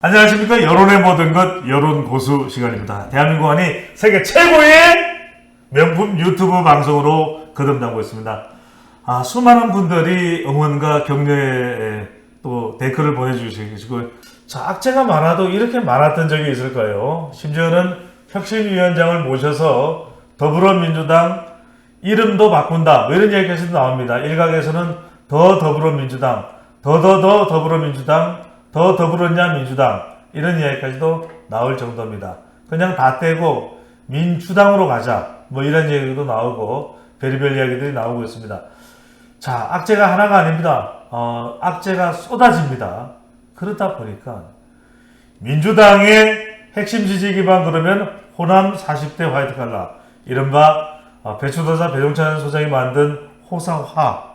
안녕하십니까. 여론의 모든 것 여론 고수 시간입니다. 대한민국 안이 세계 최고의 명품 유튜브 방송으로 거듭나고 있습니다. 수많은 분들이 응원과 격려의 또 댓글을 보내주시고, 자, 악재가 많아도 이렇게 많았던 적이 있을까요? 심지어는 혁신위원장을 모셔서 더불어민주당 이름도 바꾼다, 뭐 이런 얘기까지도 나옵니다. 일각에서는 더 더불어민주당, 더 더불어민주당, 더 더불었냐 민주당, 이런 이야기까지도 나올 정도입니다. 그냥 다 떼고 민주당으로 가자, 뭐 이런 얘기도 나오고 별의별 이야기들이 나오고 있습니다. 자, 악재가 하나가 아닙니다. 악재가 쏟아집니다. 그러다 보니까 민주당의 핵심 지지 기반, 그러면 호남 40대 화이트 칼라, 이른바 배추도사 배종찬 소장이 만든 호사화,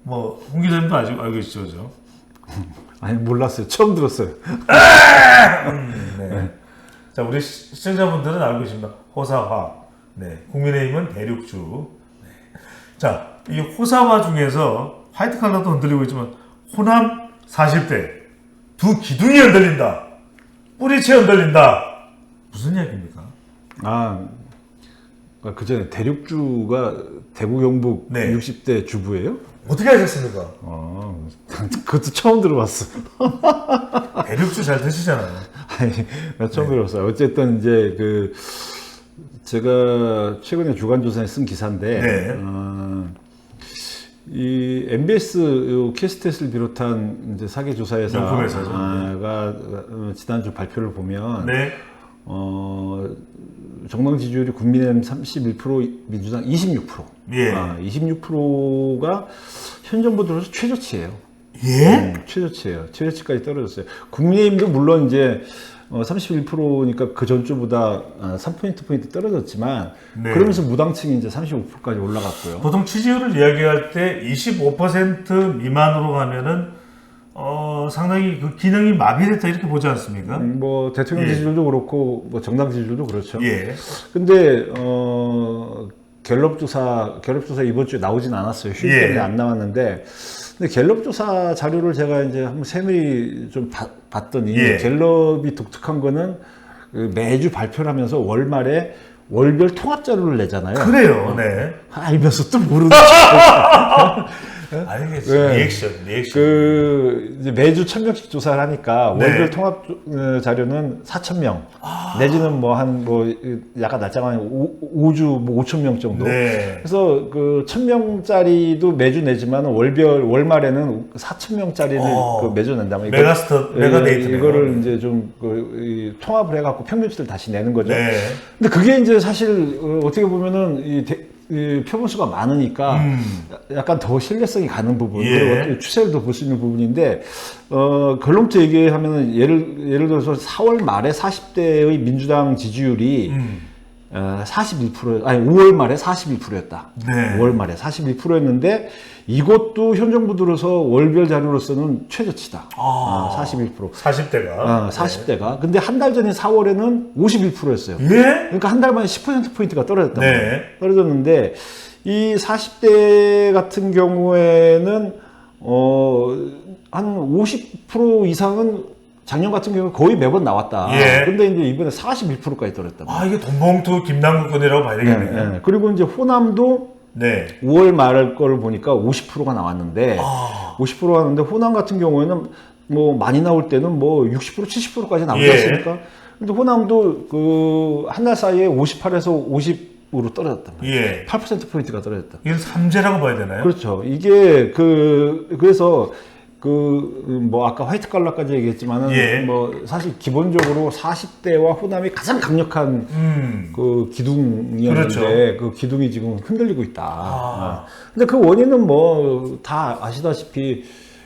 뭐 홍 기자님도 알고 계시죠, 그죠? 아니, 몰랐어요. 처음 들었어요. 네. 자, 우리 시청자분들은 알고 계십니다. 호사화. 네. 국민의힘은 대륙주. 네. 자, 이 호사화 중에서 화이트 칼라도 흔들리고 있지만 호남 40대 두 기둥이 흔들린다. 뿌리채 흔들린다. 무슨 얘기입니까? 그 전에 대륙주가 대구 경북 네. 60대 주부예요? 어떻게 하셨습니까? 그것도 처음 들어봤어. 대륙주 잘 드시잖아요. 아니, 나 처음 들어봤어요. 어쨌든 이제 제가 최근에 주간조선에 쓴 기사인데, 네. 이 MBS 캐스텟을 비롯한 이제 명품회사죠. 사계조사회사가 지난주 발표를 보면, 네. 정당 지지율이 국민의힘 31%, 민주당 26%. 예. 26%가 현 정부 들어서 최저치예요. 예? 최저치예요. 최저치까지 떨어졌어요. 국민의힘도 물론 이제 31%니까 그 전주보다 3포인트 떨어졌지만, 네. 그러면서 무당층이 이제 35%까지 올라갔고요. 보통 지지율을 이야기할 때 25% 미만으로 가면은 상당히 그 기능이 마비됐다, 이렇게 보지 않습니까? 뭐 대통령 예. 지지율도 그렇고 뭐 정당 지지율도 그렇죠. 예. 근데 갤럽 조사 이번 주에 나오진 않았어요. 휴일 예. 때문에 안 나왔는데, 근데 갤럽 조사 자료를 제가 이제 한번 세밀히 좀 봤더니, 예. 갤럽이 독특한 거는 매주 발표를 하면서 월말에 월별 통합 자료를 내잖아요. 그래요. 네. 알면서 또 모르는 알겠죠. 네. 리액션. 이제 매주 1000명씩 조사를 하니까 네. 월별 통합 자료는 4000명, 내지는 약간 날짜가 5주 5000명 정도. 네. 그래서 1000명짜리도 매주 내지만 월말에는 4000명짜리를 매주 낸다면, 메가데이트. 이거를 이제 좀 통합을 해갖고 평균치를 다시 내는 거죠. 네. 근데 그게 이제 사실 어떻게 보면은 이 표본수가 많으니까 약간 더 신뢰성이 가는 부분, 예. 그리고 어떻게 추세를 더 볼 수 있는 부분인데, 결론부터 얘기하면은 예를 들어서 4월 말에 40대의 민주당 지지율이 5월 말에 41%였다. 네. 5월 말에 41%였는데, 이것도 현 정부 들어서 월별 자료로서는 최저치다. 41%. 40대가. 40대가. 근데 한 달 전에 4월에는 51%였어요. 예? 그러니까 한 달 만에 10%포인트가 떨어졌단 네. 말이에요. 떨어졌는데, 이 40대 같은 경우에는, 한 50% 이상은 작년 같은 경우에 거의 매번 나왔다. 예. 근데 이제 이번에 41%까지 떨어졌단 말이에요. 이게 돈봉투 김남국군이라고 봐야 되겠네요. 네. 그리고 이제 호남도 네. 5월 말 거를 보니까 50%가 나왔는데, 50%가 나왔는데, 호남 같은 경우에는 뭐 많이 나올 때는 뭐 60%, 70%까지 나오지 예. 않습니까? 근데 호남도 한 달 사이에 58에서 50으로 떨어졌단 말이에요. 예. 8%포인트가 떨어졌다. 이건 삼재라고 봐야 되나요? 그렇죠. 이게 그래서 뭐 아까 화이트 칼라까지 얘기했지만은, 예. 뭐 사실 기본적으로 40대와 호남이 가장 강력한 그 기둥이었는데, 그렇죠. 그 기둥이 지금 흔들리고 있다. 근데 그 원인은 뭐 다 아시다시피,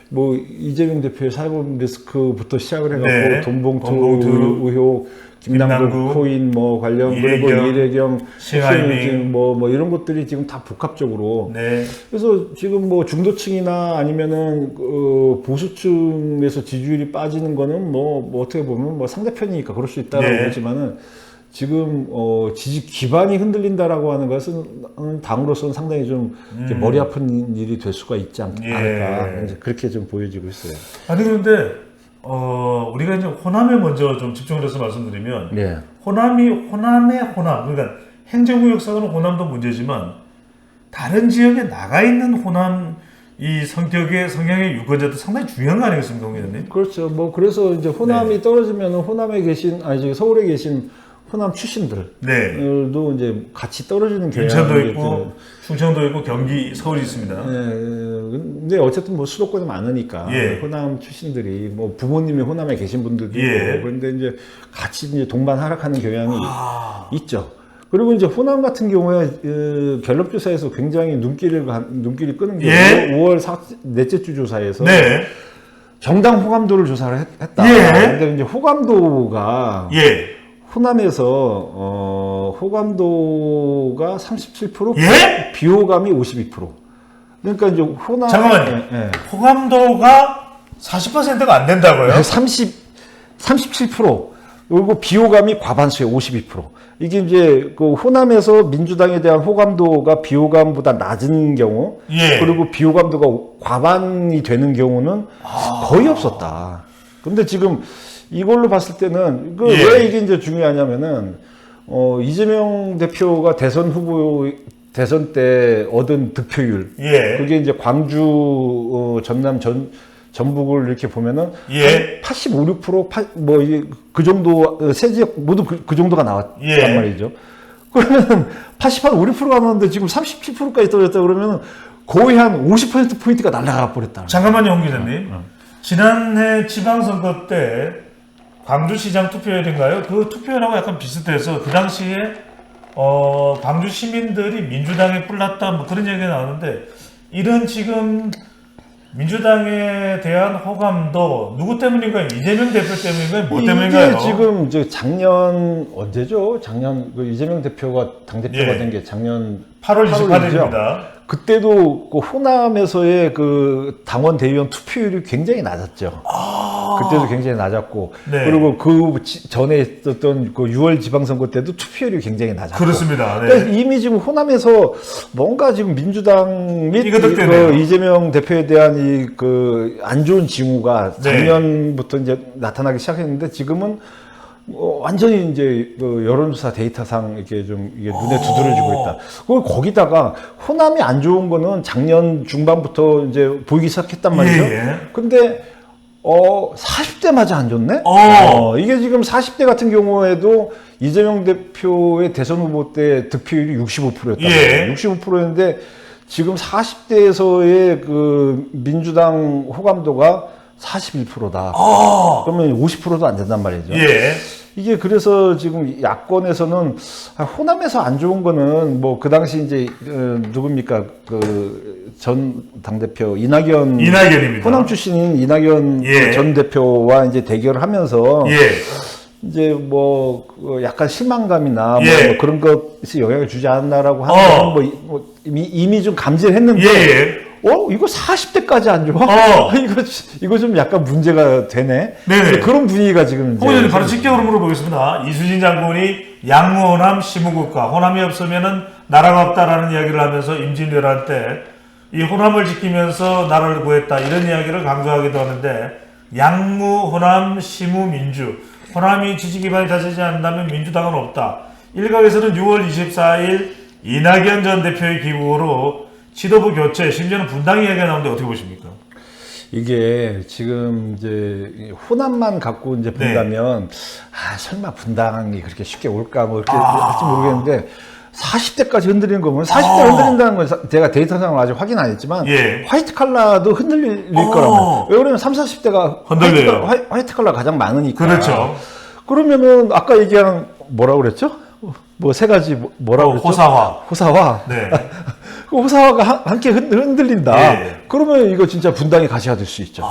뭐 이재명 대표의 사이버 리스크부터 시작을 해갖고, 네. 돈봉투 의혹, 김남국 코인 뭐 관련, 그리고 이래경, 싱하이밍, 뭐 이런 것들이 지금 다 복합적으로. 네. 그래서 지금 뭐 중도층이나 아니면은 보수층에서 지지율이 빠지는 거는 뭐 어떻게 보면 뭐 상대편이니까 그럴 수 있다고 네. 보지만은, 지금 지지 기반이 흔들린다라고 하는 것은 당으로서는 상당히 좀 이렇게 머리 아픈 일이 될 수가 있지 않을까, 이제 그렇게 좀 보여지고 있어요. 아니, 그런데 우리가 이제 호남에 먼저 좀 집중을 해서 말씀드리면, 예. 호남의 호남, 그러니까 행정구역상으로 호남도 문제지만, 다른 지역에 나가 있는 호남, 이 성향의 유권자도 상당히 중요한 거 아니겠습니까, 홍 기자님? 그렇죠. 뭐 그래서 이제 호남이 떨어지면 호남에 계신 저기 서울에 계신 호남 출신들도 이제 같이 떨어지는 경향이 인천도 있고, 충청도 있고, 경기, 서울이 있습니다. 예, 근데 어쨌든 뭐 수도권이 많으니까 예. 호남 출신들이 뭐 부모님이 호남에 계신 분들도 예. 있고 그런데 이제 같이 이제 동반 하락하는 경향이 있죠. 그리고 이제 호남 같은 경우에 갤럽 조사에서 굉장히 눈길이 끄는 게 예. 5월 넷째 주 조사에서 네. 정당 호감도를 조사를 했다. 예. 근데 이제 호감도가 예. 호남에서 호감도가 37%, 예? 비호감이 52%. 그러니까 이제 호남 잠깐만요. 예. 호감도가 40%가 안 된다고요? 37%. 그리고 비호감이 과반수에 52%. 이게 이제 그 호남에서 민주당에 대한 호감도가 비호감보다 낮은 경우, 예. 그리고 비호감도가 과반이 되는 경우는 거의 없었다. 근데 지금 이걸로 봤을 때는 예. 왜 이게 이제 중요하냐면은 이재명 대표가 대선 대선 때 얻은 득표율, 예. 그게 이제 광주, 전남, 전북을 이렇게 보면은 예. 85, 6%, 그 정도 세 지역 모두 그 정도가 나왔단 예. 말이죠. 그러면 88, 56%가 나왔는데 지금 37%까지 떨어졌다 그러면 거의 한 50% 포인트가 날아가 버렸다. 잠깐만요, 홍 기자님. 지난해 지방선거 때 광주시장 투표율인가요? 그 투표율하고 약간 비슷해서 그 당시에 광주 시민들이 민주당에 뿔났다 뭐 그런 얘기가 나오는데 이런 지금 민주당에 대한 호감도 누구 때문인가요? 이재명 대표 때문인가요? 뭐 때문인가요? 이게 지금 이제 작년 언제죠? 작년 그 이재명 대표가 당대표가 예. 된 게 작년 8월 8월이죠. 28일입니다. 그때도 그 호남에서의 그 당원 대의원 투표율이 굉장히 낮았죠. 그때도 굉장히 낮았고, 네. 그리고 그 전에 있었던 그 6월 지방선거 때도 투표율이 굉장히 낮았고. 그렇습니다. 네. 그러니까 이미 지금 호남에서 뭔가 지금 민주당 및 이거득되네요. 이재명 대표에 대한 이 그 안 좋은 징후가 네. 작년부터 이제 나타나기 시작했는데 지금은 완전히 이제 그 여론조사 데이터상 이렇게 좀 이게 눈에 두드러지고 있다. 그리고 거기다가 호남이 안 좋은 거는 작년 중반부터 이제 보이기 시작했단 말이죠. 예, 예. 근데 40대마저 안 좋네? 이게 지금 40대 같은 경우에도 이재명 대표의 대선 후보 때 득표율이 65%였단 말이에요. 65%였는데 지금 40대에서의 그 민주당 호감도가 41%다. 그러면 50%도 안 된단 말이죠. 예. 이게 그래서 지금 야권에서는 호남에서 안 좋은 거는 뭐 그 당시 이제 누굽니까 그 전 당대표 이낙연입니다. 호남 출신인 이낙연 예. 그 전 대표와 이제 대결을 하면서 예. 이제 뭐 약간 실망감이나 예. 뭐 그런 것이 영향을 주지 않았나라고 하는 건 뭐 이미 좀 감지를 했는데 예. 이거 40대까지 안 좋아? 이거 좀 약간 문제가 되네. 네네. 그런 분위기가 지금 이제. 홍 기자님 바로 직격으로 물어보겠습니다. 이수진 장군이 양호남 시무국가 호남이 없으면은 나라가 없다라는 이야기를 하면서 임진왜란 때 이 호남을 지키면서 나라를 구했다 이런 이야기를 강조하기도 하는데 양무 호남 시무 민주 호남이 지지 기반이 다지지 않는다면 민주당은 없다. 일각에서는 6월 24일 이낙연 전 대표의 기부로 지도부 교체 심지어는 분당 이야기가 나오는데 어떻게 보십니까? 이게 지금 이제 호남만 갖고 이제 본다면 설마 분당이 그렇게 쉽게 올까 뭐 이렇게 할지 모르겠는데 40대까지 흔들리는 거 보면 40대 흔들린다는 건 제가 데이터상으로 아직 확인 안 했지만 예. 화이트 칼라도 흔들릴 거라고. 왜 그러면 30, 40대가 흔들려요. 화이트 칼라 가장 많으니까. 그렇죠. 그러면 아까 얘기한 뭐라고 그랬죠? 뭐 세 가지 뭐라고 그랬죠? 호사화. 네. 그 호사화가 함께 흔들린다. 예. 그러면 이거 진짜 분당이 가시가 될 수 있죠.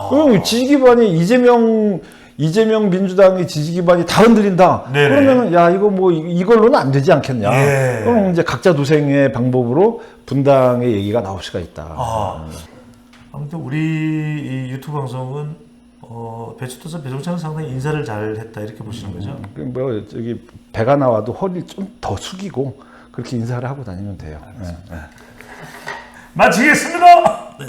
그럼 지지 기반이 이재명 민주당의 지지 기반이 다 흔들린다. 네네. 그러면 야 이거 뭐 이걸로는 안 되지 않겠냐. 예. 그럼 이제 각자 도생의 방법으로 분당의 얘기가 나올 수가 있다. 아무튼 우리 이 유튜브 방송은 배추토사 배종찬은 상당히 인사를 잘했다 이렇게 보시는 거죠? 뭐 저기 배가 나와도 허리를 좀 더 숙이고 그렇게 인사를 하고 다니면 돼요. 마치겠습니다. 네.